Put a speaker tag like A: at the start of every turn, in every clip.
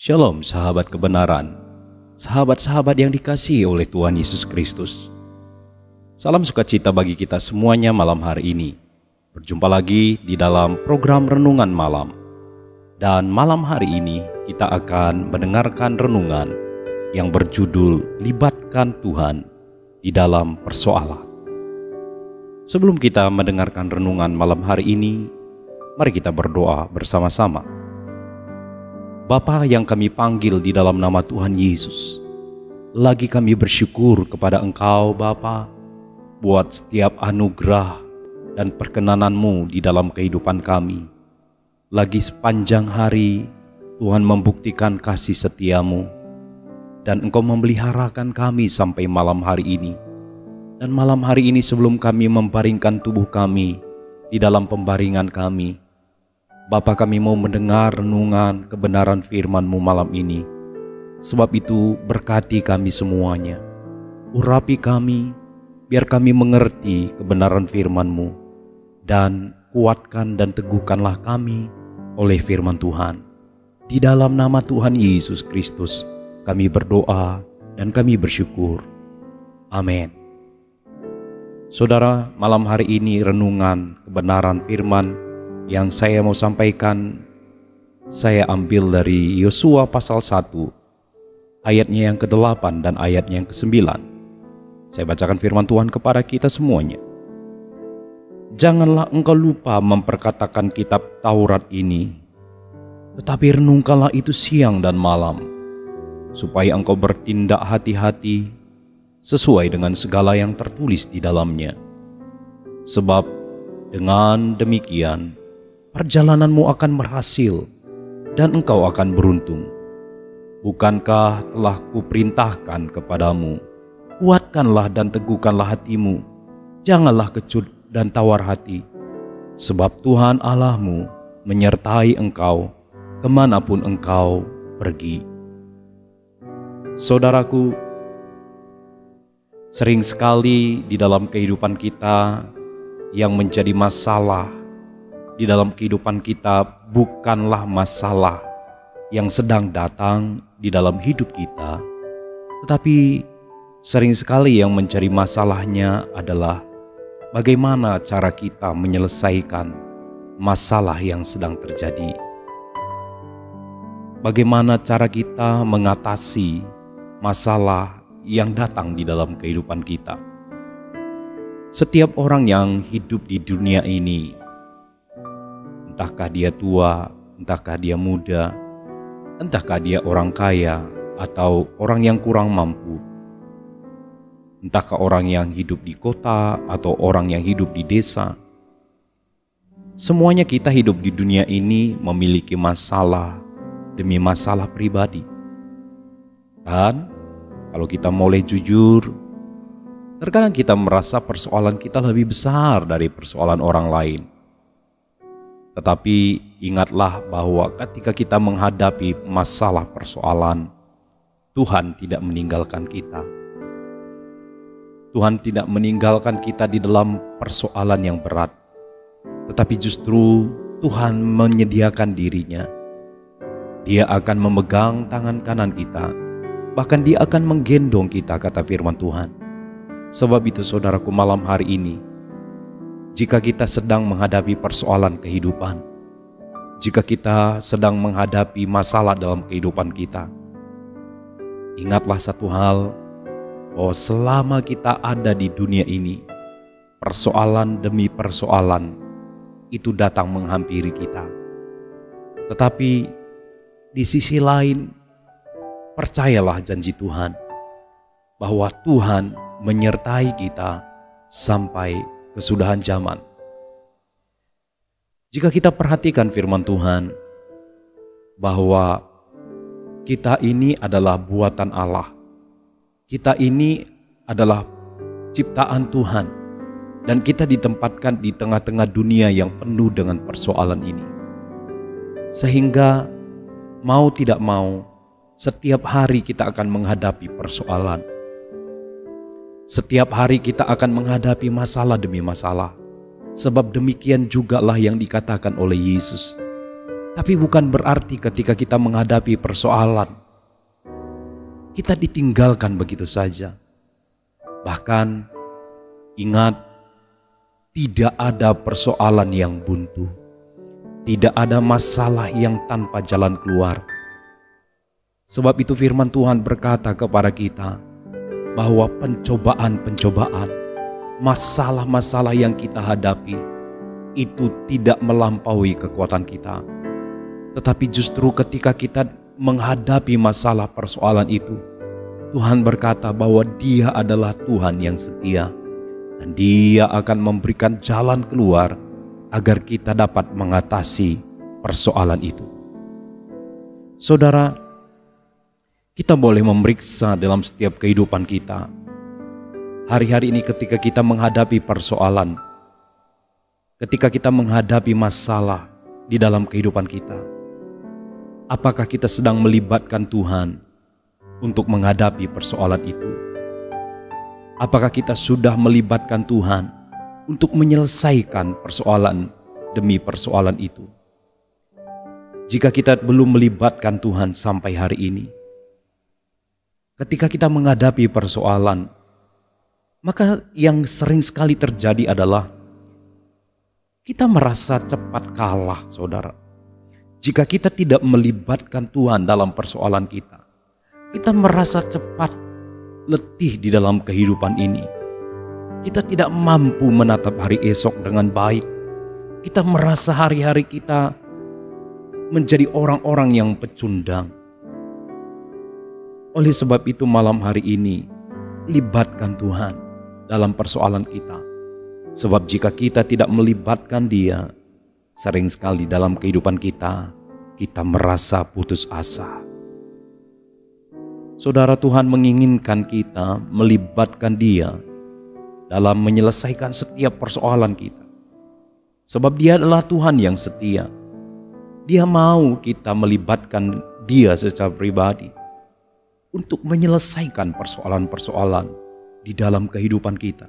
A: Shalom sahabat kebenaran, sahabat-sahabat yang dikasihi oleh Tuhan Yesus Kristus. Salam sukacita bagi kita semuanya malam hari ini. Berjumpa lagi di dalam program Renungan Malam. Dan malam hari ini kita akan mendengarkan renungan yang berjudul Libatkan Tuhan di dalam Persoalan. Sebelum kita mendengarkan renungan malam hari ini, mari kita berdoa bersama-sama. Bapa yang kami panggil di dalam nama Tuhan Yesus, lagi kami bersyukur kepada Engkau Bapa, buat setiap anugerah dan perkenanan-Mu di dalam kehidupan kami. Lagi sepanjang hari Tuhan membuktikan kasih setia-Mu, dan Engkau memeliharakan kami sampai malam hari ini. Dan malam hari ini sebelum kami membaringkan tubuh kami di dalam pembaringan kami, Bapa, kami mau mendengar renungan kebenaran firman-Mu malam ini. Sebab itu berkati kami semuanya. Urapi kami, biar kami mengerti kebenaran firman-Mu. Dan kuatkan dan teguhkanlah kami oleh firman Tuhan. Di dalam nama Tuhan Yesus Kristus kami berdoa dan kami bersyukur. Amin. Saudara, malam hari ini renungan kebenaran firman yang saya mau sampaikan, saya ambil dari Yosua pasal 1, ayatnya yang ke-8 dan ayatnya yang ke-9. Saya bacakan firman Tuhan kepada kita semuanya. Janganlah engkau lupa memperkatakan kitab Taurat ini, tetapi renungkanlah itu siang dan malam, supaya engkau bertindak hati-hati sesuai dengan segala yang tertulis di dalamnya. Sebab dengan demikian perjalananmu akan berhasil dan engkau akan beruntung. Bukankah telah kuperintahkan kepadamu, kuatkanlah dan teguhkanlah hatimu, janganlah kecut dan tawar hati, sebab Tuhan Allahmu menyertai engkau kemanapun engkau pergi. Saudaraku, sering sekali di dalam kehidupan kita yang menjadi masalah di dalam kehidupan kita bukanlah masalah yang sedang datang di dalam hidup kita, tetapi sering sekali yang mencari masalahnya adalah bagaimana cara kita menyelesaikan masalah yang sedang terjadi. Bagaimana cara kita mengatasi masalah yang datang di dalam kehidupan kita. Setiap orang yang hidup di dunia ini, entahkah dia tua, entahkah dia muda, entahkah dia orang kaya atau orang yang kurang mampu, entahkah orang yang hidup di kota atau orang yang hidup di desa, semuanya kita hidup di dunia ini memiliki masalah demi masalah pribadi. Dan kalau kita mulai jujur, terkadang kita merasa persoalan kita lebih besar dari persoalan orang lain. Tetapi ingatlah bahwa ketika kita menghadapi masalah persoalan, Tuhan tidak meninggalkan kita. Tuhan tidak meninggalkan kita di dalam persoalan yang berat, tetapi justru Tuhan menyediakan dirinya. Dia akan memegang tangan kanan kita, bahkan Dia akan menggendong kita, kata firman Tuhan. Sebab itu saudaraku, malam hari ini, jika kita sedang menghadapi persoalan kehidupan, jika kita sedang menghadapi masalah dalam kehidupan kita, ingatlah satu hal, bahwa selama kita ada di dunia ini, persoalan demi persoalan itu datang menghampiri kita. Tetapi di sisi lain, percayalah janji Tuhan, bahwa Tuhan menyertai kita sampai kesudahan zaman. Jika kita perhatikan firman Tuhan, bahwa kita ini adalah buatan Allah, kita ini adalah ciptaan Tuhan, dan kita ditempatkan di tengah-tengah dunia yang penuh dengan persoalan ini. Sehingga mau tidak mau, setiap hari kita akan menghadapi persoalan. Setiap hari kita akan menghadapi masalah demi masalah. Sebab demikian jugalah yang dikatakan oleh Yesus. Tapi bukan berarti ketika kita menghadapi persoalan, kita ditinggalkan begitu saja. Bahkan ingat, tidak ada persoalan yang buntu. Tidak ada masalah yang tanpa jalan keluar. Sebab itu firman Tuhan berkata kepada kita bahwa pencobaan-pencobaan, masalah-masalah yang kita hadapi itu tidak melampaui kekuatan kita. Tetapi justru ketika kita menghadapi masalah persoalan itu, Tuhan berkata bahwa Dia adalah Tuhan yang setia dan Dia akan memberikan jalan keluar agar kita dapat mengatasi persoalan itu. Saudara, kita boleh memeriksa dalam setiap kehidupan kita. Hari-hari ini ketika kita menghadapi persoalan, ketika kita menghadapi masalah di dalam kehidupan kita, apakah kita sedang melibatkan Tuhan untuk menghadapi persoalan itu? Apakah kita sudah melibatkan Tuhan untuk menyelesaikan persoalan demi persoalan itu? Jika kita belum melibatkan Tuhan sampai hari ini, ketika kita menghadapi persoalan, maka yang sering sekali terjadi adalah kita merasa cepat kalah, saudara. Jika kita tidak melibatkan Tuhan dalam persoalan kita, kita merasa cepat letih di dalam kehidupan ini. Kita tidak mampu menatap hari esok dengan baik. Kita merasa hari-hari kita menjadi orang-orang yang pecundang. Oleh sebab itu malam hari ini, libatkan Tuhan dalam persoalan kita. Sebab jika kita tidak melibatkan Dia, sering sekali dalam kehidupan kita merasa putus asa. Saudara, Tuhan menginginkan kita melibatkan Dia dalam menyelesaikan setiap persoalan kita. Sebab Dia adalah Tuhan yang setia. Dia mau kita melibatkan Dia secara pribadi untuk menyelesaikan persoalan-persoalan di dalam kehidupan kita.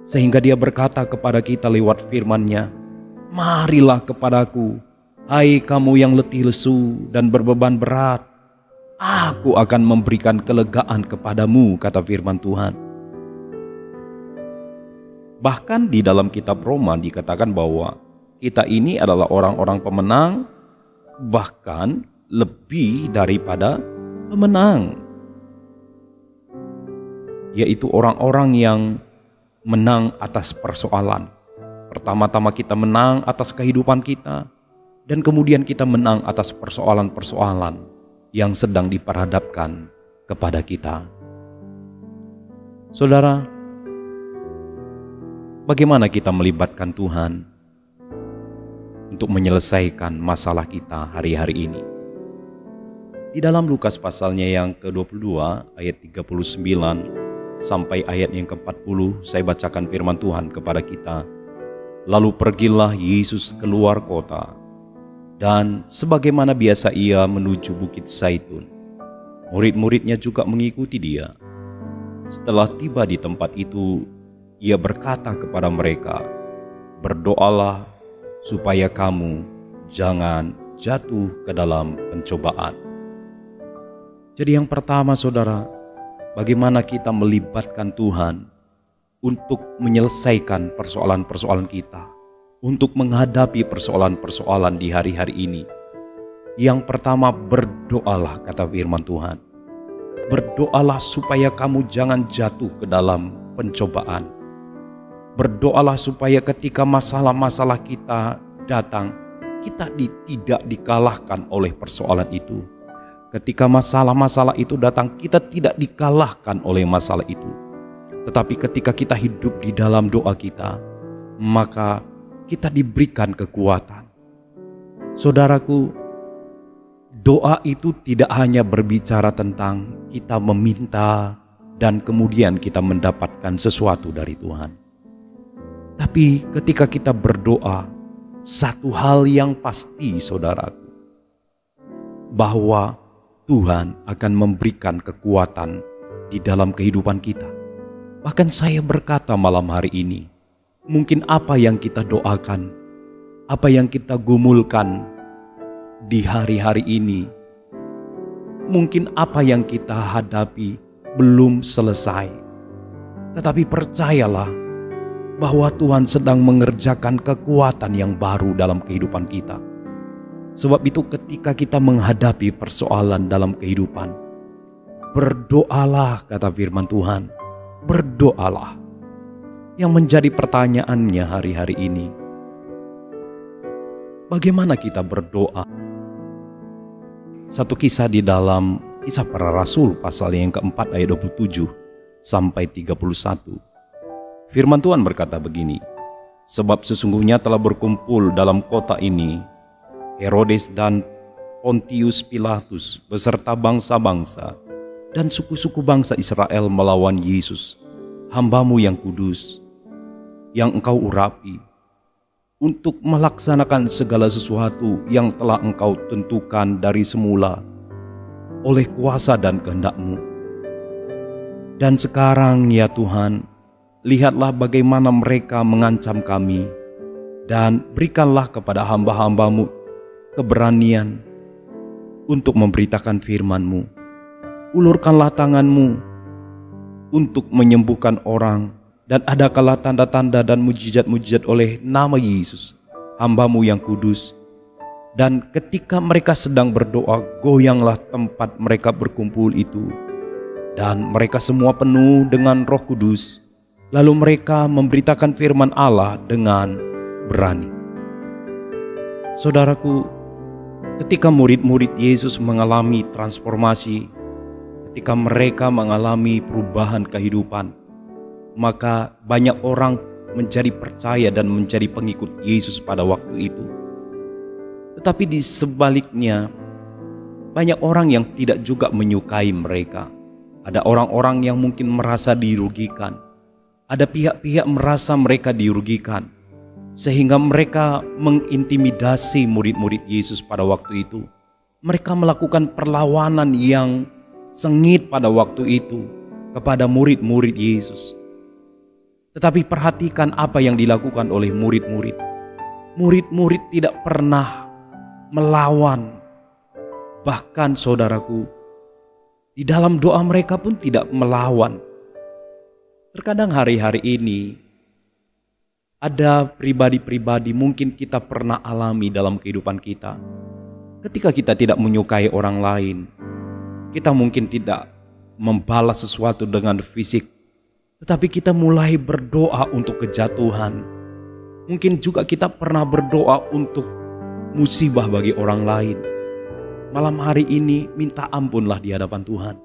A: Sehingga Dia berkata kepada kita lewat firman-Nya, "Marilah kepadaku, hai kamu yang letih lesu dan berbeban berat, aku akan memberikan kelegaan kepadamu," kata firman Tuhan. Bahkan di dalam kitab Roma dikatakan bahwa kita ini adalah orang-orang pemenang, bahkan lebih daripada pemenang, yaitu orang-orang yang menang atas persoalan. Pertama-tama kita menang atas kehidupan kita, dan kemudian kita menang atas persoalan-persoalan yang sedang diperhadapkan kepada kita. Saudara, bagaimana kita melibatkan Tuhan untuk menyelesaikan masalah kita hari-hari ini? Di dalam Lukas pasalnya yang ke-22 ayat 39 sampai ayat yang ke-40, saya bacakan firman Tuhan kepada kita. Lalu pergilah Yesus keluar kota, dan sebagaimana biasa Ia menuju Bukit Zaitun. Murid-muridnya juga mengikuti Dia. Setelah tiba di tempat itu, Ia berkata kepada mereka, "Berdoalah supaya kamu jangan jatuh ke dalam pencobaan." Jadi yang pertama, saudara, bagaimana kita melibatkan Tuhan untuk menyelesaikan persoalan-persoalan kita, untuk menghadapi persoalan-persoalan di hari-hari ini. Yang pertama, berdoalah, kata firman Tuhan. Berdoalah supaya kamu jangan jatuh ke dalam pencobaan. Berdoalah supaya ketika masalah-masalah kita datang, kita tidak dikalahkan oleh persoalan itu. Ketika masalah-masalah itu datang, kita tidak dikalahkan oleh masalah itu. Tetapi ketika kita hidup di dalam doa kita, maka kita diberikan kekuatan. Saudaraku, doa itu tidak hanya berbicara tentang kita meminta dan kemudian kita mendapatkan sesuatu dari Tuhan. Tapi ketika kita berdoa, satu hal yang pasti, saudaraku, bahwa Tuhan akan memberikan kekuatan di dalam kehidupan kita. Bahkan saya berkata malam hari ini, mungkin apa yang kita doakan apa yang kita gumulkan di hari-hari ini, mungkin apa yang kita hadapi belum selesai. Tetapi percayalah bahwa Tuhan sedang mengerjakan kekuatan yang baru dalam kehidupan kita. Sebab itu ketika kita menghadapi persoalan dalam kehidupan, berdoalah, kata firman Tuhan, berdoalah. Yang menjadi pertanyaannya hari-hari ini, bagaimana kita berdoa? Satu kisah di dalam Kisah Para Rasul pasal yang keempat ayat 27 sampai 31. Firman Tuhan berkata begini, sebab sesungguhnya telah berkumpul dalam kota ini Herodes dan Pontius Pilatus beserta bangsa-bangsa dan suku-suku bangsa Israel melawan Yesus, hamba-Mu yang kudus, yang Engkau urapi, untuk melaksanakan segala sesuatu yang telah Engkau tentukan dari semula oleh kuasa dan kehendak-Mu. Dan sekarang ya Tuhan, lihatlah bagaimana mereka mengancam kami, dan berikanlah kepada hamba-hamba-Mu keberanian untuk memberitakan firman-Mu. Ulurkanlah tangan-Mu untuk menyembuhkan orang, dan adakanlah tanda-tanda dan mujizat-mujizat oleh nama Yesus, hamba-Mu yang kudus. Dan ketika mereka sedang berdoa, goyanglah tempat mereka berkumpul itu, dan mereka semua penuh dengan Roh Kudus. Lalu mereka memberitakan firman Allah dengan berani. Saudaraku, ketika murid-murid Yesus mengalami transformasi, ketika mereka mengalami perubahan kehidupan, maka banyak orang menjadi percaya dan menjadi pengikut Yesus pada waktu itu. Tetapi di sebaliknya, banyak orang yang tidak juga menyukai mereka. Ada orang-orang yang mungkin merasa dirugikan. Ada pihak-pihak merasa mereka dirugikan, sehingga mereka mengintimidasi murid-murid Yesus pada waktu itu. Mereka melakukan perlawanan yang sengit pada waktu itu kepada murid-murid Yesus. Tetapi perhatikan apa yang dilakukan oleh murid-murid. Murid-murid tidak pernah melawan. Bahkan saudaraku, di dalam doa mereka pun tidak melawan. Terkadang hari-hari ini ada pribadi-pribadi mungkin kita pernah alami dalam kehidupan kita. Ketika kita tidak menyukai orang lain, kita mungkin tidak membalas sesuatu dengan fisik, tetapi kita mulai berdoa untuk kejatuhan. Mungkin juga kita pernah berdoa untuk musibah bagi orang lain. Malam hari ini minta ampunlah di hadapan Tuhan.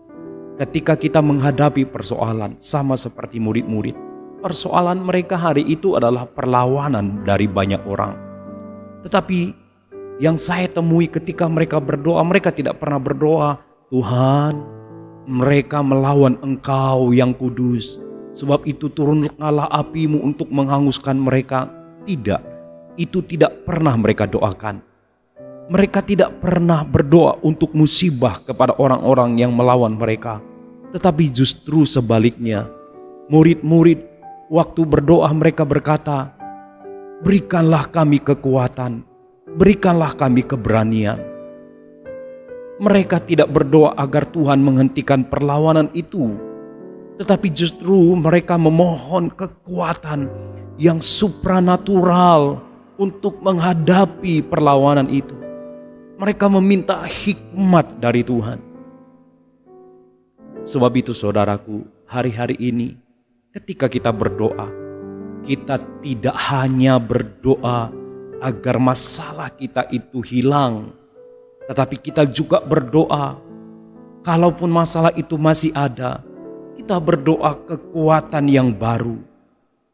A: Ketika kita menghadapi persoalan sama seperti murid-murid, persoalan mereka hari itu adalah perlawanan dari banyak orang. Tetapi yang saya temui ketika mereka berdoa, mereka tidak pernah berdoa, Tuhan, mereka melawan Engkau yang kudus, sebab itu turunkanlah api-Mu untuk menghanguskan mereka. Tidak, itu tidak pernah mereka doakan. Mereka tidak pernah berdoa untuk musibah kepada orang-orang yang melawan mereka. Tetapi justru sebaliknya, murid-murid waktu berdoa mereka berkata, berikanlah kami kekuatan, berikanlah kami keberanian. Mereka tidak berdoa agar Tuhan menghentikan perlawanan itu, tetapi justru mereka memohon kekuatan yang supranatural untuk menghadapi perlawanan itu. Mereka meminta hikmat dari Tuhan. Sebab itu saudaraku, hari-hari ini ketika kita berdoa, kita tidak hanya berdoa agar masalah kita itu hilang, tetapi kita juga berdoa, kalaupun masalah itu masih ada, kita berdoa kekuatan yang baru.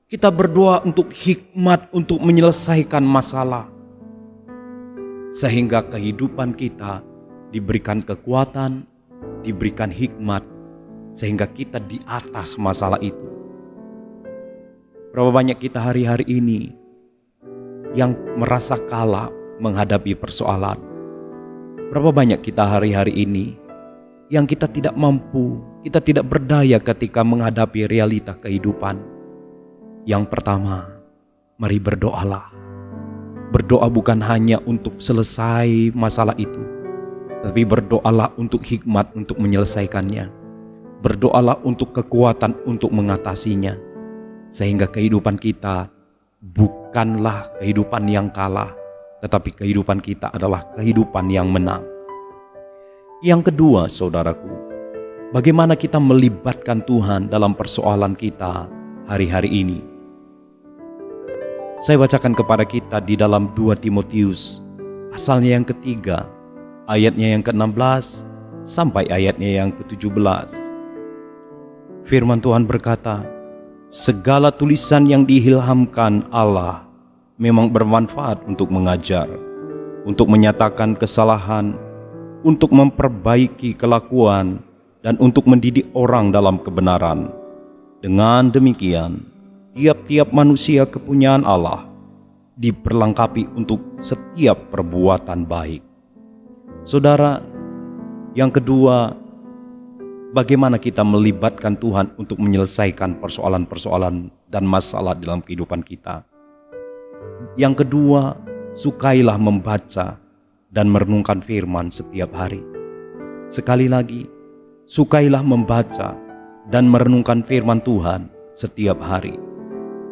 A: Kita berdoa untuk hikmat untuk menyelesaikan masalah. Sehingga kehidupan kita diberikan kekuatan, diberikan hikmat, sehingga kita di atas masalah itu. Berapa banyak kita hari-hari ini yang merasa kalah menghadapi persoalan. Berapa banyak kita hari-hari ini yang kita tidak mampu, kita tidak berdaya ketika menghadapi realita kehidupan. Yang pertama, mari berdoalah. Berdoa bukan hanya untuk selesai masalah itu, tapi berdoalah untuk hikmat untuk menyelesaikannya. Berdoalah untuk kekuatan untuk mengatasinya. Sehingga kehidupan kita bukanlah kehidupan yang kalah, tetapi kehidupan kita adalah kehidupan yang menang. Yang kedua, saudaraku, bagaimana kita melibatkan Tuhan dalam persoalan kita hari-hari ini? Saya bacakan kepada kita di dalam 2 Timotius, pasalnya yang ketiga, ayatnya yang ke-16 sampai ayatnya yang ke-17. Firman Tuhan berkata, segala tulisan yang diilhamkan Allah memang bermanfaat untuk mengajar, untuk menyatakan kesalahan, untuk memperbaiki kelakuan, dan untuk mendidik orang dalam kebenaran. Dengan demikian, tiap-tiap manusia kepunyaan Allah diperlengkapi untuk setiap perbuatan baik. Saudara, yang kedua, bagaimana kita melibatkan Tuhan untuk menyelesaikan persoalan-persoalan dan masalah dalam kehidupan kita. Yang kedua, sukailah membaca dan merenungkan firman setiap hari. Sekali lagi, sukailah membaca dan merenungkan firman Tuhan setiap hari.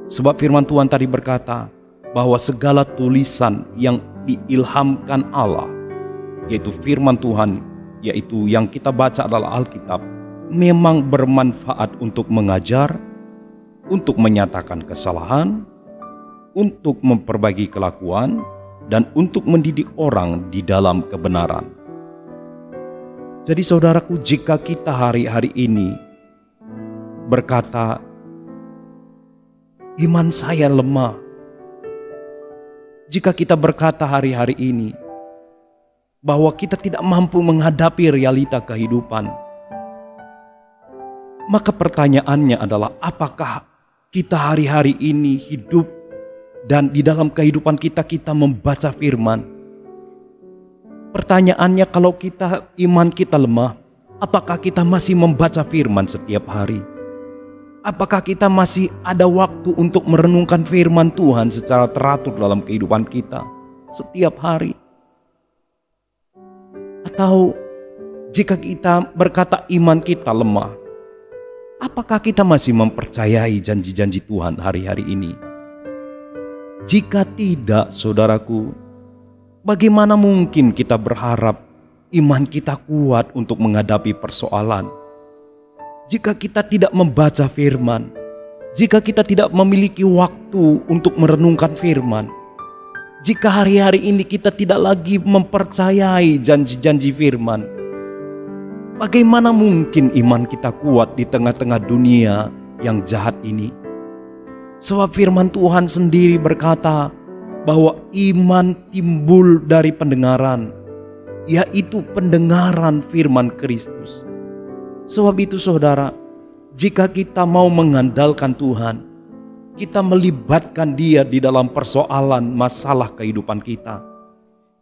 A: Sebab firman Tuhan tadi berkata bahwa segala tulisan yang diilhamkan Allah, yaitu firman Tuhan, yaitu yang kita baca adalah Alkitab, memang bermanfaat untuk mengajar, untuk menyatakan kesalahan, untuk memperbaiki kelakuan, dan untuk mendidik orang di dalam kebenaran. Jadi saudaraku, jika kita hari-hari ini berkata, iman saya lemah. Jika kita berkata hari-hari ini bahwa kita tidak mampu menghadapi realita kehidupan, maka pertanyaannya adalah, apakah kita hari-hari ini hidup dan di dalam kehidupan kita membaca firman? Pertanyaannya, kalau iman kita lemah, apakah kita masih membaca firman setiap hari? Apakah kita masih ada waktu untuk merenungkan firman Tuhan secara teratur dalam kehidupan kita setiap hari? Atau jika kita berkata iman kita lemah, apakah kita masih mempercayai janji-janji Tuhan hari-hari ini? Jika tidak, saudaraku, bagaimana mungkin kita berharap iman kita kuat untuk menghadapi persoalan? Jika kita tidak membaca firman, jika kita tidak memiliki waktu untuk merenungkan firman, jika hari-hari ini kita tidak lagi mempercayai janji-janji firman, bagaimana mungkin iman kita kuat di tengah-tengah dunia yang jahat ini? Sebab firman Tuhan sendiri berkata bahwa iman timbul dari pendengaran, yaitu pendengaran firman Kristus. Sebab itu saudara, jika kita mau mengandalkan Tuhan, kita melibatkan Dia di dalam persoalan masalah kehidupan kita.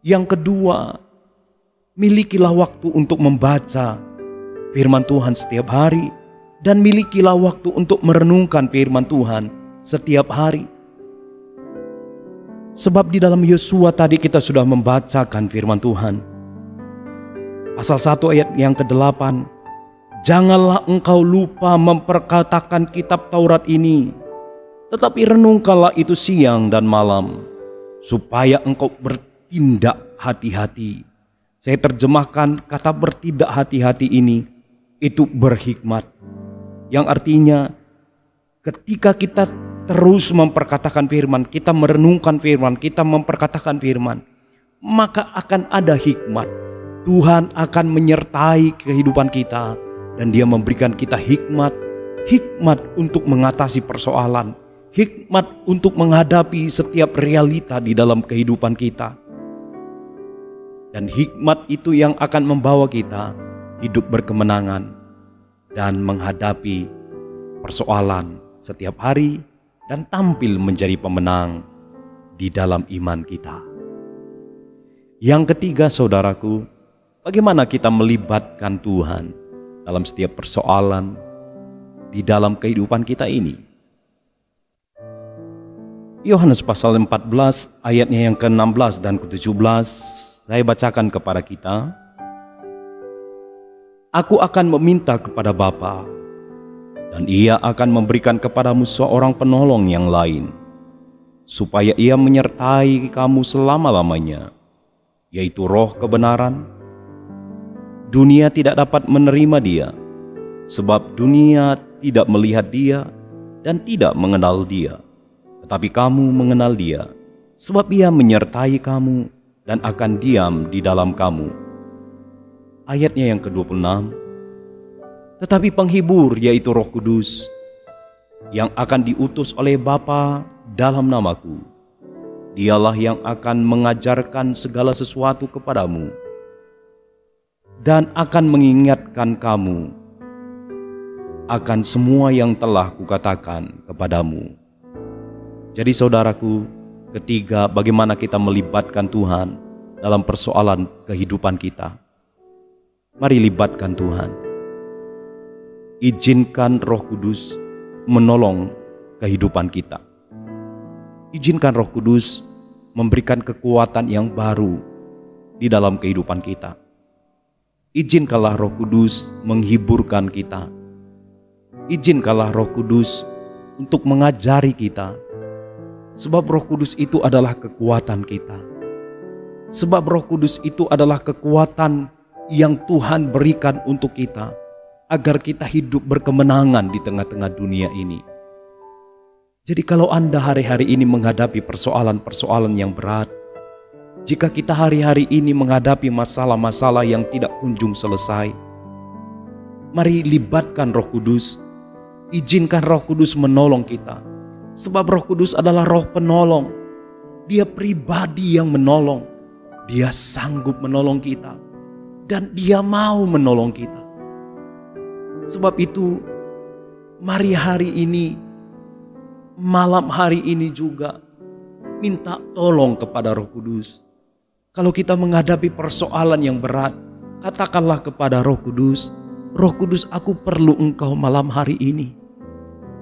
A: Yang kedua, milikilah waktu untuk membaca firman Tuhan setiap hari, dan milikilah waktu untuk merenungkan firman Tuhan setiap hari. Sebab di dalam Yosua tadi kita sudah membacakan firman Tuhan. Pasal 1 ayat yang ke-8. Janganlah engkau lupa memperkatakan kitab Taurat ini, tetapi renungkanlah itu siang dan malam, supaya engkau bertindak hati-hati. Saya terjemahkan kata bertindak hati-hati ini, itu berhikmat. Yang artinya ketika kita terus memperkatakan firman, kita merenungkan firman, kita memperkatakan firman, maka akan ada hikmat. Tuhan akan menyertai kehidupan kita, dan Dia memberikan kita hikmat untuk mengatasi persoalan, hikmat untuk menghadapi setiap realita di dalam kehidupan kita. Dan hikmat itu yang akan membawa kita hidup berkemenangan dan menghadapi persoalan setiap hari dan tampil menjadi pemenang di dalam iman kita. Yang ketiga, saudaraku, bagaimana kita melibatkan Tuhan dalam setiap persoalan di dalam kehidupan kita ini? Yohanes pasal 14 ayatnya yang ke-16 dan ke-17, saya bacakan kepada kita. Aku akan meminta kepada Bapa, dan Ia akan memberikan kepadamu seorang penolong yang lain, supaya Ia menyertai kamu selama-lamanya, yaitu Roh kebenaran. Dunia tidak dapat menerima Dia, sebab dunia tidak melihat Dia dan tidak mengenal Dia. Tetapi kamu mengenal Dia, sebab Ia menyertai kamu dan akan diam di dalam kamu. Ayatnya yang ke-26. Tetapi penghibur, yaitu Roh Kudus, yang akan diutus oleh Bapa dalam namaku, Dialah yang akan mengajarkan segala sesuatu kepadamu dan akan mengingatkan kamu akan semua yang telah kukatakan kepadamu. Jadi saudaraku, ketiga, bagaimana kita melibatkan Tuhan dalam persoalan kehidupan kita. Mari libatkan Tuhan. Izinkan Roh Kudus menolong kehidupan kita. Izinkan Roh Kudus memberikan kekuatan yang baru di dalam kehidupan kita. Izinkanlah Roh Kudus menghiburkan kita. Izinkanlah Roh Kudus untuk mengajari kita. Sebab Roh Kudus itu adalah kekuatan kita. Sebab Roh Kudus itu adalah kekuatan yang Tuhan berikan untuk kita, agar kita hidup berkemenangan di tengah-tengah dunia ini. Jadi kalau Anda hari-hari ini menghadapi persoalan-persoalan yang berat, jika kita hari-hari ini menghadapi masalah-masalah yang tidak kunjung selesai, mari libatkan Roh Kudus. Izinkan Roh Kudus menolong kita. Sebab Roh Kudus adalah Roh penolong. Dia pribadi yang menolong. Dia sanggup menolong kita. Dan Dia mau menolong kita. Sebab itu, mari hari ini, malam hari ini juga, minta tolong kepada Roh Kudus. Kalau kita menghadapi persoalan yang berat, katakanlah kepada Roh Kudus, Roh Kudus, aku perlu Engkau malam hari ini.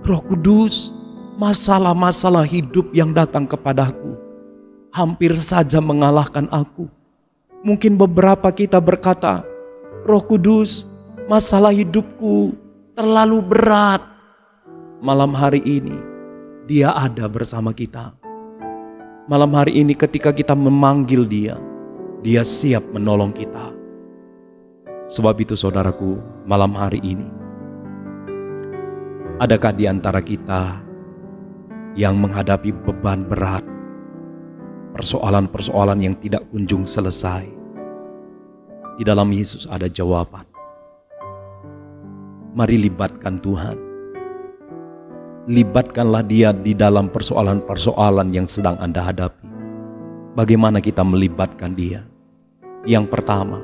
A: Roh Kudus, masalah-masalah hidup yang datang kepadaku hampir saja mengalahkan aku. Mungkin beberapa kita berkata, Roh Kudus, masalah hidupku terlalu berat. Malam hari ini, Dia ada bersama kita. Malam hari ini ketika kita memanggil Dia, Dia siap menolong kita. Sebab itu saudaraku, malam hari ini, adakah di antara kita yang menghadapi beban berat, persoalan-persoalan yang tidak kunjung selesai? Di dalam Yesus ada jawaban. Mari libatkan Tuhan. Libatkanlah Dia di dalam persoalan-persoalan yang sedang Anda hadapi. Bagaimana kita melibatkan Dia? Yang pertama,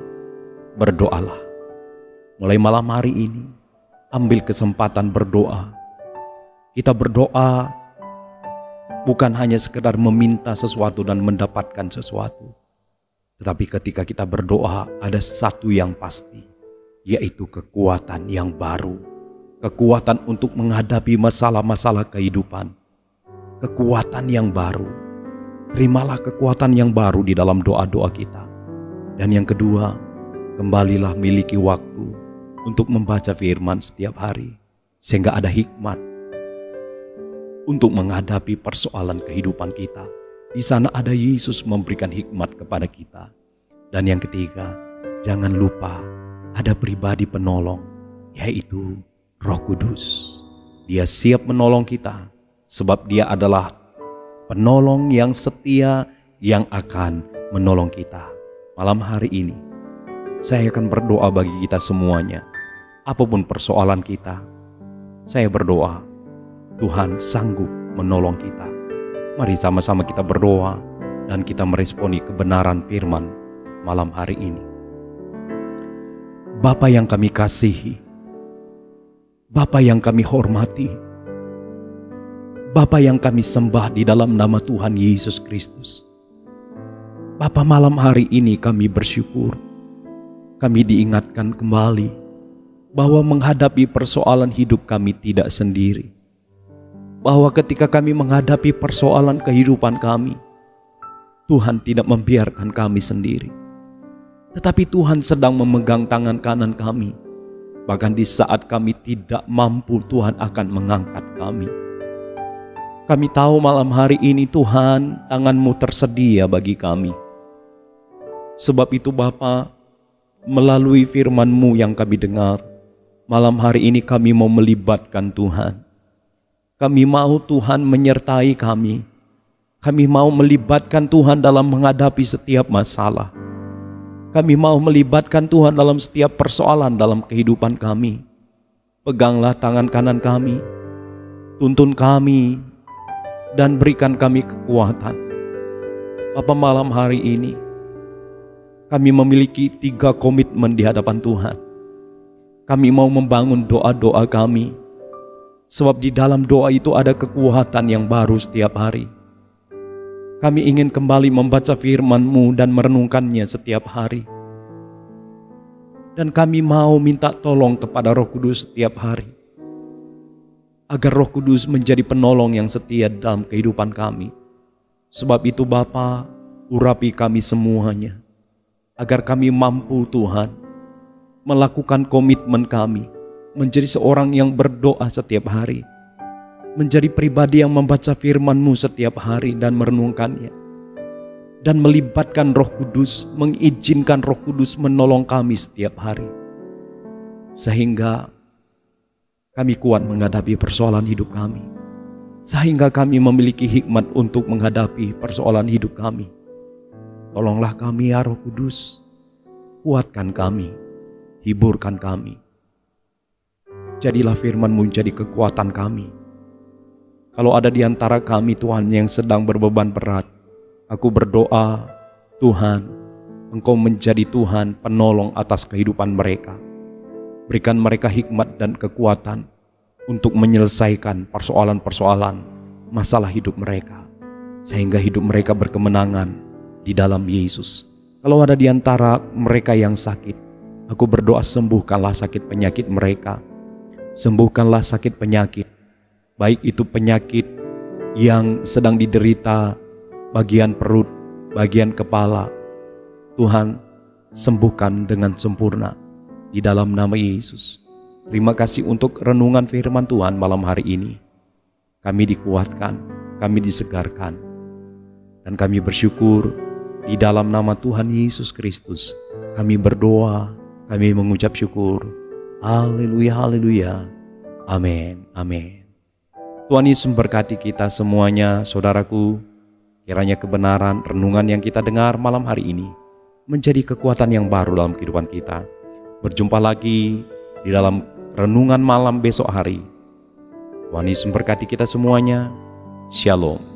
A: berdoalah. Mulai malam hari ini, ambil kesempatan berdoa. Kita berdoa bukan hanya sekedar meminta sesuatu dan mendapatkan sesuatu. Tetapi ketika kita berdoa, ada satu yang pasti, yaitu kekuatan yang baru. Kekuatan untuk menghadapi masalah-masalah kehidupan. Kekuatan yang baru. Terimalah kekuatan yang baru di dalam doa-doa kita. Dan yang kedua, kembalilah miliki waktu untuk membaca firman setiap hari. Sehingga ada hikmat untuk menghadapi persoalan kehidupan kita. Di sana ada Yesus memberikan hikmat kepada kita. Dan yang ketiga, jangan lupa ada pribadi penolong, yaitu Roh Kudus. Dia siap menolong kita, sebab Dia adalah penolong yang setia yang akan menolong kita. Malam hari ini, saya akan berdoa bagi kita semuanya. Apapun persoalan kita, saya berdoa, Tuhan sanggup menolong kita. Mari sama-sama kita berdoa dan kita meresponi kebenaran firman malam hari ini. Bapa yang kami kasihi, Bapa yang kami hormati, Bapa yang kami sembah di dalam nama Tuhan Yesus Kristus. Bapa, malam hari ini kami bersyukur. Kami diingatkan kembali bahwa menghadapi persoalan hidup kami tidak sendiri. bahwa ketika kami menghadapi persoalan kehidupan kami, Tuhan tidak membiarkan kami sendiri. Tetapi Tuhan sedang memegang tangan kanan kami. Bahkan di saat kami tidak mampu, Tuhan akan mengangkat kami. Kami tahu malam hari ini Tuhan, tangan-Mu tersedia bagi kami. Sebab itu Bapa, melalui firman-Mu yang kami dengar, malam hari ini kami mau melibatkan Tuhan. Kami mau Tuhan menyertai kami. Kami mau melibatkan Tuhan dalam menghadapi setiap masalah. Kami mau melibatkan Tuhan dalam setiap persoalan dalam kehidupan kami. Peganglah tangan kanan kami, tuntun kami, dan berikan kami kekuatan. Bapa, malam hari ini kami memiliki 3 komitmen di hadapan Tuhan. Kami mau membangun doa-doa kami, sebab di dalam doa itu ada kekuatan yang baru setiap hari. Kami ingin kembali membaca firman-Mu dan merenungkannya setiap hari. Dan kami mau minta tolong kepada Roh Kudus setiap hari, agar Roh Kudus menjadi penolong yang setia dalam kehidupan kami. Sebab itu Bapa, urapi kami semuanya, agar kami mampu Tuhan melakukan komitmen kami, menjadi seorang yang berdoa setiap hari, menjadi pribadi yang membaca firman-Mu setiap hari dan merenungkannya, dan melibatkan Roh Kudus, mengizinkan Roh Kudus menolong kami setiap hari, sehingga kami kuat menghadapi persoalan hidup kami, sehingga kami memiliki hikmat untuk menghadapi persoalan hidup kami. Tolonglah kami ya Roh Kudus, kuatkan kami, hiburkan kami. Jadilah firman-Mu jadi kekuatan kami. Kalau ada di antara kami Tuhan yang sedang berbeban berat, aku berdoa, Tuhan, Engkau menjadi Tuhan penolong atas kehidupan mereka. Berikan mereka hikmat dan kekuatan untuk menyelesaikan persoalan-persoalan masalah hidup mereka, sehingga hidup mereka berkemenangan di dalam Yesus. Kalau ada di antara mereka yang sakit, aku berdoa sembuhkanlah sakit penyakit mereka. Sembuhkanlah sakit penyakit, baik itu penyakit yang sedang diderita bagian perut, bagian kepala. Tuhan, sembuhkan dengan sempurna di dalam nama Yesus. Terima kasih untuk renungan firman Tuhan malam hari ini. Kami dikuatkan, kami disegarkan, dan kami bersyukur di dalam nama Tuhan Yesus Kristus. Kami berdoa, kami mengucap syukur. Haleluya, haleluya. Amin, amin. Tuhan Yesus memberkati kita semuanya, saudaraku. Kiranya kebenaran renungan yang kita dengar malam hari ini menjadi kekuatan yang baru dalam kehidupan kita. Berjumpa lagi di dalam renungan malam besok hari. Tuhan Yesus memberkati kita semuanya. Shalom.